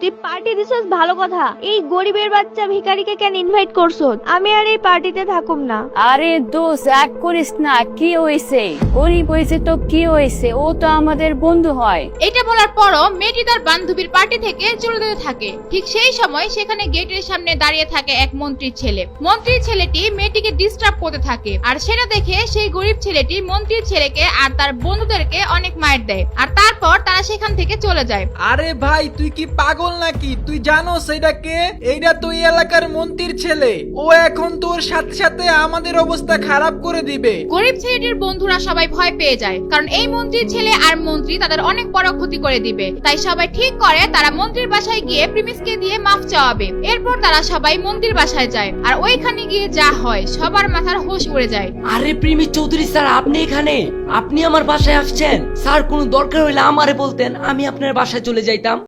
তুই পার্টি দিছস ভালো কথা, এই গরিবের বাচ্চা ভিখারিকে কেন ইনভাইট করছস? আমি আর এই পার্টিতে থাকুম না। আরে দোষ এক করিস না, কি হয়েছে? গরিব হয়েছে তো কি হয়েছে, ও তো আমাদের বন্ধু হয়। এটা বলার পরও মেয়েটি তার বান্ধবীর পার্টি থেকে চলে যেতে থাকে। ঠিক সেই সময় সেখানে গেটের সামনে দাঁড়িয়ে থাকে এক মন্ত্রীর ছেলে। মন্ত্রীর ছেলেটি মেয়েটিকে ডিস্টার্ব করতে থাকে, আর সেটা দেখে সেই গরিব ছেলেটি মন্ত্রীর ছেলেকে আর তার বন্ধুদেরকে অনেক মার দেয়, আর তারপর তারা সেখান থেকে চলে যায়। আরে ভাই তুই কি পাগল নাকি? তুই জানো সেটা কে? এইটা তুই এলাকার মন্ত্রীর ছেলে। ও এখন তোর সাথে সাথে আমাদের অবস্থা খারাপ করে দিবে। গরিব ছেলেটির বন্ধুরা সবাই ভয় পেয়ে যায়, কারণ এই মন্ত্রীর ছেলে আর মন্ত্রী তাদের অনেক বড় ক্ষতি করে দিবে। তাই সবাই ঠিক করে তারা মন্ত্রীর বাসায় গিয়ে প্রিমিসকে দিয়ে মাফ চাওয়াবে। এরপর তারা সবাই মন্ত্রীর বাসায় যায়, আর ওইখানে গিয়ে যা হয় সবার মাথার হোশ উড়ে যায়। আরে প্রিমিস চৌধুরী স্যার, আপনি এখানে? আপনি আমার বাসায় আসছেন? স্যার কোনো দরকার হইলে আমারে বলতেন, আমি আপনার বাসায় চলে যাইতাম।